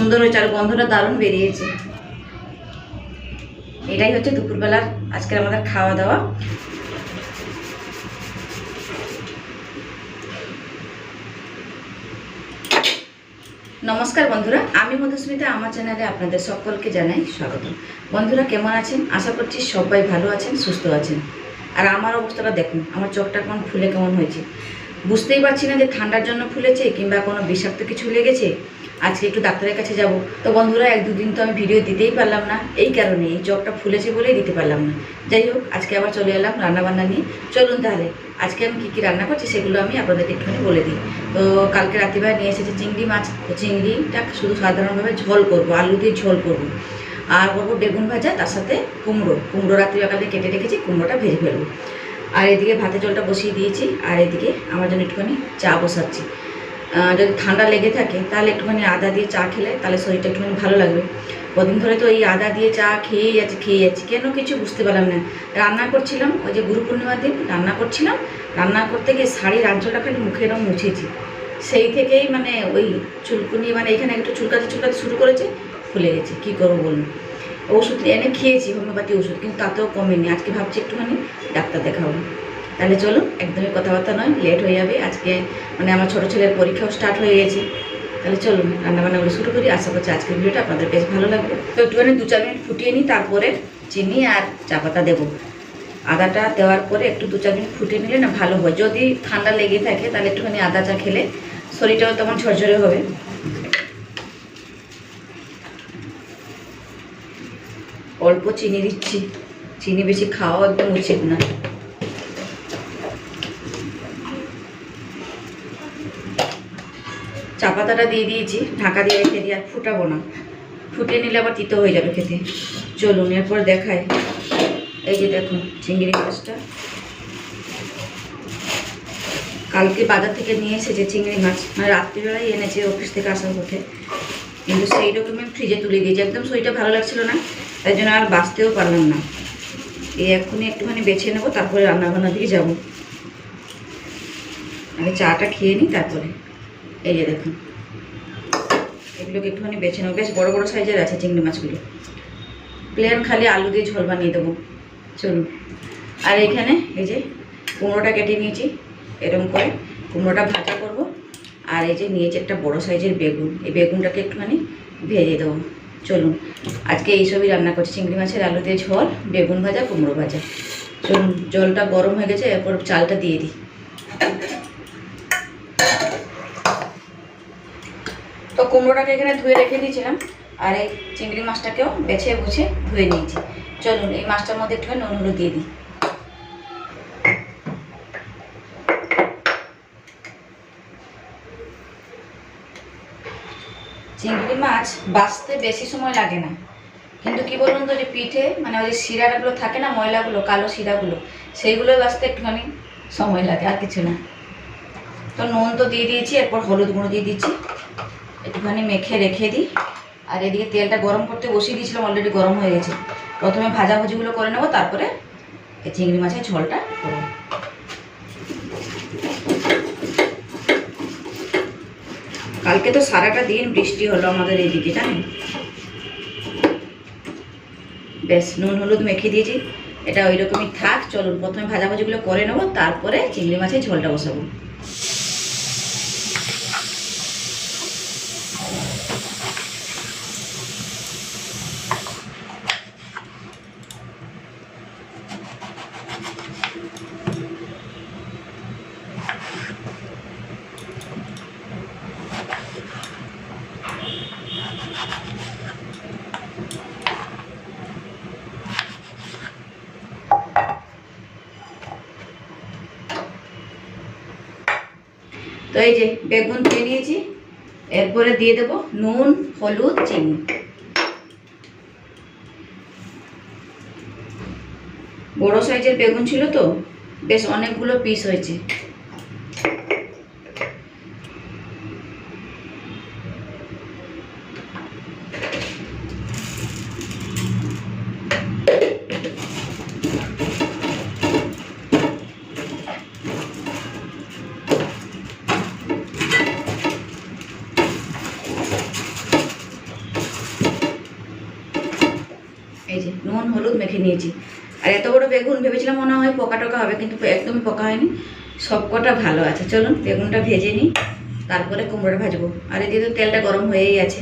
সুন্দর হয়েছে আর গন্ধটা দারুণ বেরিয়েছে। এটাই হচ্ছে দুপুরবেলার আজকের আমাদের খাওয়া দাওয়া। নমস্কার বন্ধুরা, আমি মধুস্মিতা, আমার চ্যানেলে আপনাদের সকলকে জানাই স্বাগত। বন্ধুরা কেমন আছেন? আশা করছি সবাই ভালো আছেন, সুস্থ আছেন। আর আমার অবস্থাটা দেখুন, আমার চোখটা কেমন ফুলে কেমন হয়েছে। বুঝতেই পারছি না যে ঠান্ডার জন্য ফুলেছে কিংবা কোনো বিষাক্ত কিছু লেগেছে। আজকে একটু ডাক্তারের কাছে যাব। তো বন্ধুরা, এক দুদিন তো আমি ভিডিও দিতেই পারলাম না, এই কারণে এই চোখটা ফুলেছে বলেই দিতে পারলাম না। যাই হোক, আজকে আবার চলে এলাম রান্নাবান্না নিয়ে। চলুন তাহলে আজকে আমি কী কী রান্না করছি সেগুলো আমি আপনাদেরকে একটুখানি বলে দিই। তো কালকে রাত্রিবেলা নিয়ে এসেছে চিংড়ি মাছ। তো চিংড়িটা শুধু সাধারণভাবে ঝোল করবো, আলু দিয়ে ঝোল করবো। আর করবো বেগুন ভাজা, তার সাথে কুমড়ো রাত্রিবেলাতে কেটে রেখেছি, কুমড়োটা ভেজে ফেলবো। আর এদিকে ভাতের জলটা বসিয়ে দিয়েছি। আর এদিকে আমার জন্য একটুখানি চা বসাচ্ছি। যদি ঠান্ডা লেগে থাকে তাহলে একটুখানি আদা দিয়ে চা খেলে তাহলে শরীরটা একটুখানি ভালো লাগবে। কদিন ধরে তো এই আদা দিয়ে চা খেয়েই যাচ্ছি কেন কিছু বুঝতে পারলাম না। রান্না করছিলাম, ওই যে গুরু পূর্ণিমার দিন রান্না করছিলাম, রান্না করতে গিয়ে শাড়ির আঁচলটা খালি মুখে এরকম মুছেছি। সেই থেকেই মানে ওই চুলকুনি, মানে এখানে একটু চুলকাতে শুরু করেছে, ফুলে গেছে। কী করবো বলুন? ওষুধ এনে খেয়েছি, হোমিওপ্যাথি ওষুধ, কিন্তু তাতেও কমেনি। আজকে ভাবছি একটুখানি ডাক্তার দেখাবো। তাহলে চলুন, একদমই কথাবার্তা নয়, লেট হয়ে যাবে। আজকে মানে আমার ছোটো ছেলের পরীক্ষাও স্টার্ট হয়ে গেছে। তাহলে চলুন রান্নাবান্নাগুলো শুরু করি। আশা করছি আজকের ভিডিওটা আপনাদের বেশ ভালো লাগবে। তো একটুখানি 2-4 মিনিট ফুটিয়ে নিই, তারপরে চিনি আর চা পাতা দেবো। আদাটা দেওয়ার পরে একটু 2-4 মিনিট ফুটিয়ে নিলে না ভালো হয়। যদি ঠান্ডা লেগে থাকে তাহলে একটুখানি আদা চা খেলে শরীরটাও তেমন ঝরঝরে হবে। অল্প চিনি দিচ্ছি, চিনি বেশি খাওয়া একদম উচিত না। চা পাতাটা দিয়ে দিয়েছি, ঢাকা দিয়ে রেখে দিয়ে আর ফুটাবো না, ফুটিয়ে নিলে আবার তিতো হয়ে যাবে খেতে। চলুন এরপর দেখাই। এই যে দেখুন চিংড়ি মাছটা কালকে বাজার থেকে নিয়ে এসেছে। চিংড়ি মাছ মানে রাত্রিবেলায় এনেছে অফিস থেকে আসার পথে, কিন্তু সেই রকমই ফ্রিজে তুলে দিয়েছি। একদম শরীরটা ভালো লাগছিল না, তাই জন্য আর বাঁচতেও পারলাম না। এই এক্ষুনি একটুখানি বেছে নেবো, তারপরে রান্নাবান্না দিকে যাবো। আগে চাটা খেয়ে নিই তারপরে। এই যে দেখুন, এগুলোকে একটুখানি বেছে নেবো। বেশ বড় বড় সাইজের আছে চিংড়ি মাছগুলো। প্লেন খালি আলু দিয়ে ঝোল বানিয়ে দেবো। চলুন। আর এখানে এই যে কুমড়োটা কেটে নিয়েছি এরকম করে, কুমড়োটা ভাজা করব। আর এই যে নিয়েছি একটা বড় সাইজের বেগুন, এই বেগুনটাকে একটুখানি ভেজে দেবো। চলুন আজকে এইসবই রান্না করছি, চিংড়ি মাছের আলু দিয়ে ঝোল, বেগুন ভাজা, কুমড়ো ভাজা। চলুন, জলটা গরম হয়ে গেছে, এরপর চালটা দিয়ে দিই। তো কুমড়োটাকে এখানে ধুয়ে রেখে দিয়েছিলাম, আর এই চিংড়ি মাছটাকেও বেছে বুঝে ধুয়ে নিয়েছি। চলুন এই মাছটার মধ্যে একটুখানি নুন হলুদ দিয়ে দিই। চিংড়ি মাছ বাছতে বেশি সময় লাগে না, কিন্তু কি বলুন তো, যে পিঠে মানে ওই যে শিরাগুলো থাকে না, ময়লাগুলো, কালো শিরাগুলো, সেইগুলো বাছতে একটুখানি সময় লাগে, আর কিছু না। তো নুন তো দিয়ে দিয়েছি, এরপর হলুদ গুঁড়ো দিয়ে দিচ্ছি, একটুখানি মেখে রেখে দিই। আর এদিকে তেলটা গরম করতে বসিয়ে দিয়েছিলাম, অলরেডি গরম হয়ে গেছে। প্রথমে ভাজাভুজিগুলো করে নেবো, তারপরে এই চিংড়ি মাছের ঝোলটা করবো। কালকে তো সারাটা দিন বৃষ্টি হলো আমাদের এইদিকে, জানেন। বেশ নুন হলুদ মেখে দিয়েছি, এটা ওই রকমই থাক। চলুন প্রথমে ভাজাভুজিগুলো করে নেবো, তারপরে চিংড়ি মাছের ঝোলটা বসাবো। তো এই যে বেগুন ধুয়ে নিয়েছি, এরপরে দিয়ে দেবো নুন হলুদ চিনি। বড় সাইজের বেগুন ছিল তো, বেশ অনেকগুলো পিস হয়েছে। এই যে নুন হলুদ মেখে নিয়েছি। আর এত বড় বেগুন ভেবেছিলাম মনে হয় পোকা টোকা হবে, কিন্তু একদমই পোকা হয়নি, সব কটা ভালো আছে। চলুন বেগুনটা ভেজে নিই, তারপরে কুমড়োটা ভাজবো। আর এদিকে তো তেলটা গরম হয়েই আছে।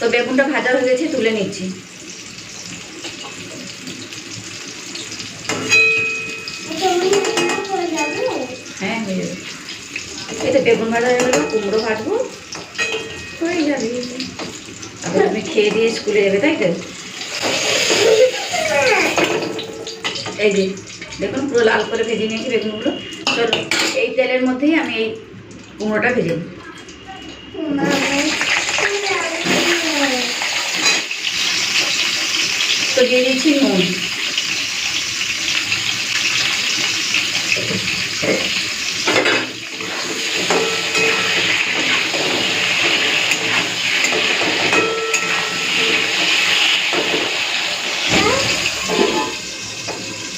তো বেগুনটা ভাজা হয়ে গেছে, তুলে নিচ্ছি। হ্যাঁ হয়ে যাবে। এই তো বেগুন ভাজা হয়ে গেল, কুমড়ো ভাজবো, হয়ে যাবে। তারপর তুমি খেয়ে দিয়ে স্কুলে যাবে, তাই তো? এই যে দেখুন পুরো লাল করে ভেজে নিয়েছি বেগুনগুলো। চলো এই তেলের মধ্যেই আমি এই কুমড়োটা ভেজে নিই। তো দিয়ে দিচ্ছি নুন।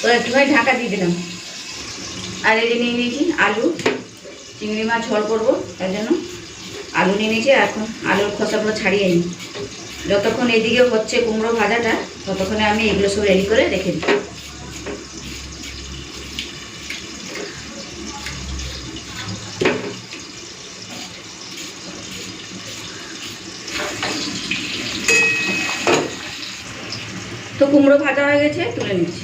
তো একটুখানি ঢাকা দিয়ে দিলাম। আর এই যে নিয়ে নিয়েছি আলু, চিংড়ি মাছ ঝোল করবো, তার জন্য আলু নিয়ে নিয়েছি। এখন আলুর খোসাগুলো ছাড়িয়ে নিই। যতক্ষণ এদিকে হচ্ছে কুমড়ো ভাজাটা, ততক্ষণে আমি এগুলো সব রেডি করে রেখে দিই। তো কুমড়ো ভাজা হয়ে গেছে, তুলে নিচ্ছি।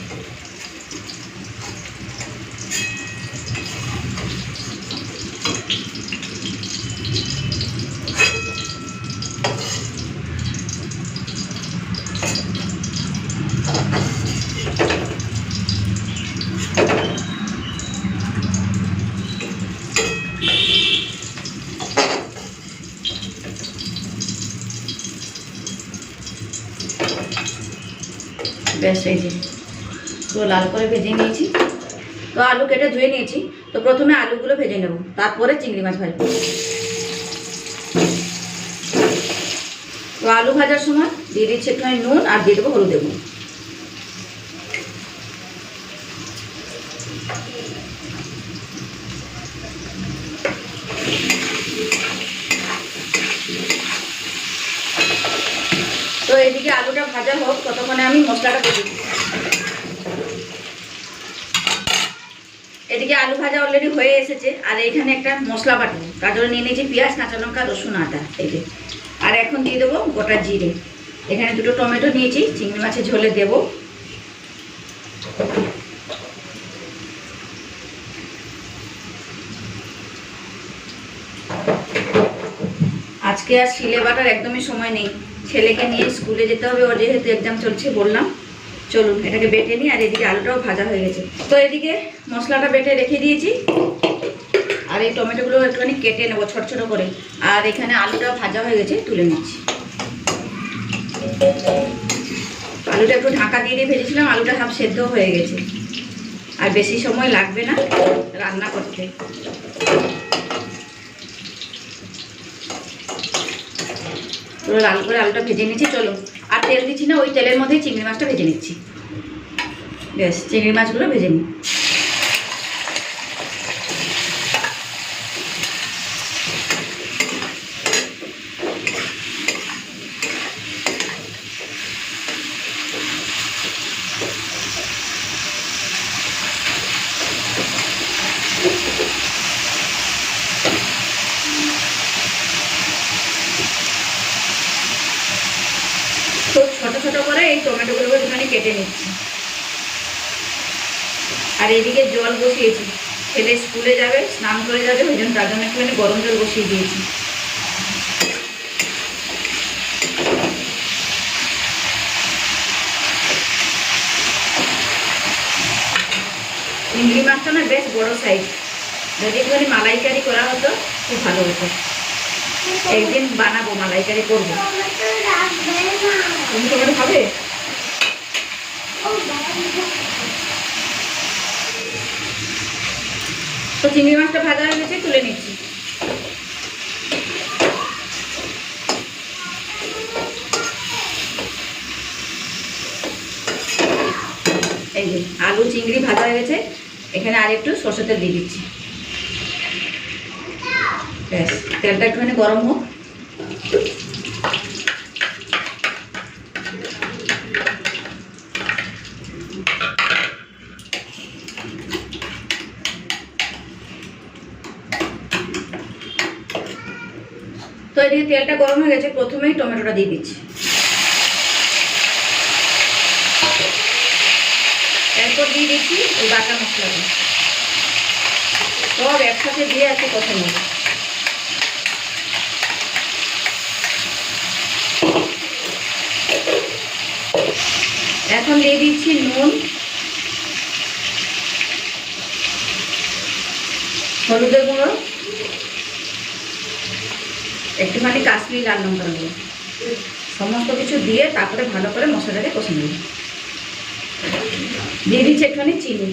ব্যাস এই যে পুরো লাল করে ভেজে নিয়েছি। তো আলু কেটে ধুয়ে নিয়েছি। তো প্রথমে আলুগুলো ভেজে নেব, তারপরে চিংড়ি মাছ ভাজবো। তো আলু ভাজার সময় দিয়ে দিচ্ছি একটুখানি নুন, আর দিয়ে দেবো হলুদ গুঁড়ো। তো এদিকে আলুটা ভাজা হোক, ততক্ষণে আমি মশলাটা করে দিই। এদিকে আলু ভাজা অলরেডি হয়ে এসেছে। আর এইখানে একটা মশলা বাটবো, তার জন্য নিয়ে নিয়েছি পেঁয়াজ, কাঁচা লঙ্কা, রসুন, আদা। এই যে আর এখন দিয়ে দেবো গোটা জিরে। এখানে দুটো টমেটো নিয়েছি, চিংড়ি মাছের ঝোলে দেবো। আজকে আর শিলে বাটার একদমই সময় নেই, ছেলেকে নিয়ে স্কুলে যেতে হবে, ওর যেহেতু এক্সাম চলছে বললাম। চলুন এটাকে বেটে নিই। আর এদিকে আলুটাও ভাজা হয়ে গেছে। তো এদিকে মশলাটা বেটে রেখে দিয়েছি। আর এই টমেটোগুলো একটুখানি কেটে নেবো ছোট ছোট করে। আর এখানে আলুটা ভাজা হয়ে গেছে, তুলে নিচ্ছি। আলুটা একটু ঢাকা দিয়ে দিয়ে ভেজেছিলাম, আলুটা হাফ সেদ্ধ হয়ে গেছে। আর বেশি সময় লাগবে না রান্না করতে। পুরো লাল করে আলুটা ভেজে নিচ্ছি। চলো আর তেল দিচ্ছি না, ওই তেলের মধ্যেই চিংড়ি মাছটা ভেজে নিচ্ছি। বেশ চিংড়ি মাছগুলো ভেজে নিই। তো ছোট ছোট করে এই টমেটোগুলোকে একটুখানি কেটে নিচ্ছি। আর এদিকে জল বসিয়েছি, ছেলে স্কুলে যাবে, স্নান করে যাবে, ওই জন্য তার জন্য একটুখানি গরম জল বসিয়ে দিয়েছি। চিংড়ি মাছটা না বেশ বড় সাইজ, যদি একটুখানি মালাইকারি করা হতো খুব ভালো হতো। একদিন বানাবো, মালাইকারি করবো। তুমি টমেটো খাবে? তো চিংড়ি মাছটা ভাজা হয়ে গেছে, তুলে নিচ্ছি। এই যে আলু চিংড়ি ভাজা হয়ে গেছে, এখানে আর একটু সরষের তেল দিয়ে দিচ্ছি। ব্যাস, তেলটা একটুখানি গরম হোক। তো এদিকে তেলটা গরম হয়ে গেছে, প্রথমেই টমেটোটা দিয়ে দিচ্ছি। এরপর দিয়ে দিচ্ছি ওই বাটা মশলাটা, সব একসাথে দিয়ে একটু কষে নেব। এখন দিয়ে দিচ্ছি নুন, হলুদের গুঁড়ো, একটুখানি কাশ্মীরি লাল লঙ্কার গুঁড়ো, সমস্ত কিছু দিয়ে তারপরে ভালো করে মশলাটাকে কষে নেব। দিয়ে দিচ্ছি একটুখানি চিনি।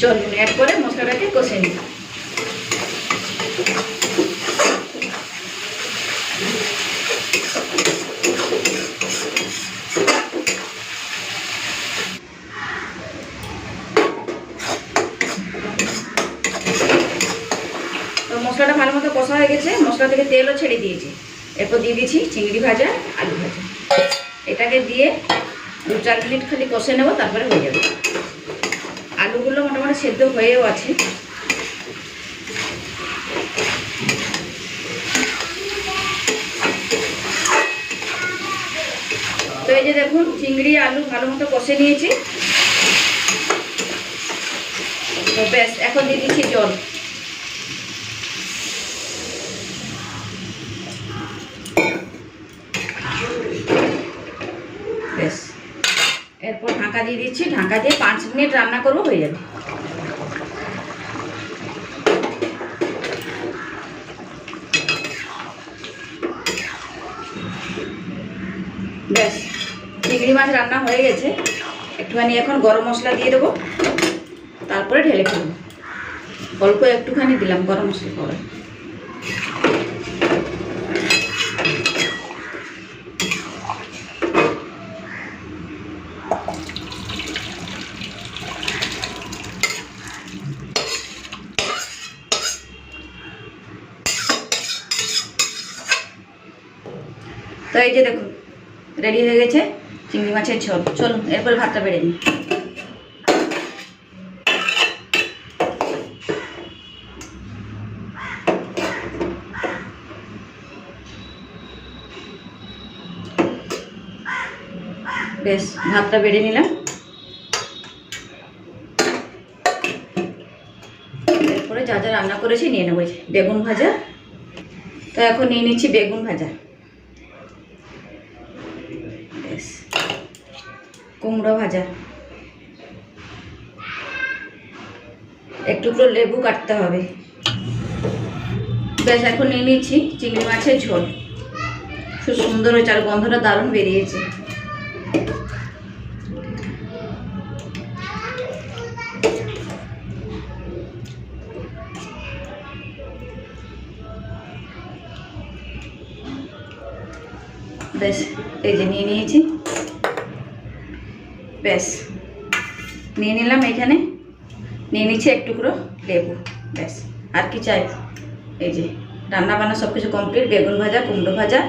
চলুন অ্যাড করে মশলাটাকে কষে নিই। তো মশলাটা ভালো মতো কষা হয়ে গেছে, মশলা থেকে তেলও ছেড়ে দিয়েছি। এরপর দিয়ে দিচ্ছি চিংড়ি ভাজা, আলু ভাজা। এটাকে দিয়ে 2-4 মিনিট খালি কষে নেব, তারপরে হয়ে যাবে। আলুগুলো মোটামুটি সেদ্ধ হয়েও আছে। তো এই যে দেখুন, চিংড়ি আলু ভালো মতো কষে নিয়েছি। তো ব্যাস, এখন দিয়ে দিচ্ছি জল। ব্যাস, এরপর ঢাকা দিয়ে দিচ্ছি। ঢাকা দিয়ে 5 মিনিট রান্না করবো, হয়ে যাবে। ব্যাস, চিংড়ি মাছ রান্না হয়ে গেছে। একটুখানি এখন গরম মশলা দিয়ে দেবো, তারপরে ঢেলে ফেলবো। অল্প একটুখানি দিলাম গরম মশলা পরে। তো এই যে দেখুন, রেডি হয়ে গেছে চিংড়ি মাছের ঝোল। চলুন এরপরে ভাতটা বেড়ে নিই। বেশ, ভাতটা বেড়ে নিলাম। এরপরে যা যা রান্না করেছি নিয়ে নেবো। বেগুন ভাজা, তো এখন নিয়ে নিচ্ছি বেগুন ভাজা। বেশ, কুমড়ো ভাজা, একটু করে লেবু কাটতে হবে। বেশ, এখন নিয়ে নিচ্ছি চিংড়ি মাছের ঝোল। খুব সুন্দর হয়েছে, আর গন্ধটা দারুণ বেরিয়েছে। বেশ, এই যে নিয়ে নিয়েছি। বেশ, নিয়ে নিলাম। এখানে নিয়ে নিচ্ছি এক টুকরো লেবু। ব্যাস, আর কি চাই? এই যে রান্না বান্না সব কিছু কমপ্লিট। বেগুন ভাজা, কুমড়ো ভাজা,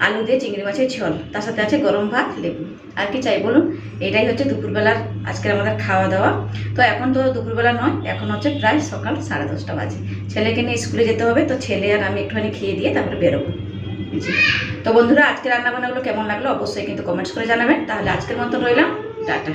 আলু দিয়ে চিংড়ি মাছের ঝোল, তার সাথে আছে গরম ভাত, লেবু। আর কি চাই বলুন? এটাই হচ্ছে দুপুরবেলার আজকের আমাদের খাওয়া দাওয়া। তো এখন তো দুপুরবেলা নয়, এখন হচ্ছে প্রায় সকাল 10:30 বাজে। ছেলেকে নিয়ে স্কুলে যেতে হবে, তো ছেলে আর আমি একটুখানি খেয়ে দিয়ে তারপরে বেরোবো। তো বন্ধুরা, আজকে রান্নাবান্নাগুলো কেমন লাগলো অবশ্যই কিন্তু কমেন্টস করে জানাবেন। তাহলে আজকের মতো রইলাম, টাটা।